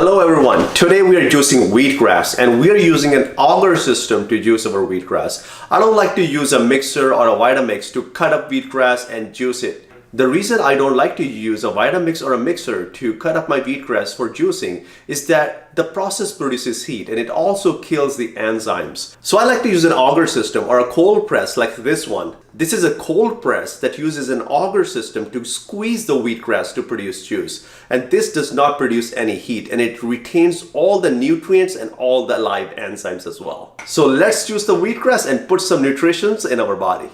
Hello everyone, today we are juicing wheatgrass and we are using an auger system to juice our wheatgrass. I don't like to use a mixer or a Vitamix to cut up wheatgrass and juice it. The reason I don't like to use a Vitamix or a mixer to cut up my wheatgrass for juicing is that the process produces heat and it also kills the enzymes. So I like to use an auger system or a cold press like this one. This is a cold press that uses an auger system to squeeze the wheatgrass to produce juice. And this does not produce any heat and it retains all the nutrients and all the live enzymes as well. So let's juice the wheatgrass and put some nutrients in our body.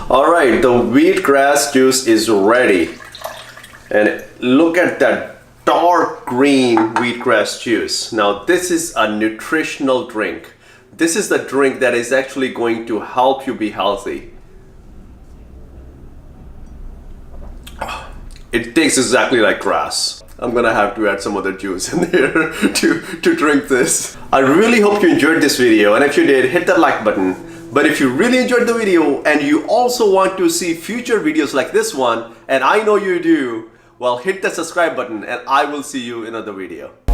Alright, the wheatgrass juice is ready. And look at that dark green wheatgrass juice. Now this is a nutritional drink. This is the drink that is actually going to help you be healthy. It tastes exactly like grass. I'm gonna have to add some other juice in there to drink this. I really hope you enjoyed this video, and if you did, hit that like button. But if you really enjoyed the video and you also want to see future videos like this one, and I know you do, well, hit the subscribe button and I will see you in another video.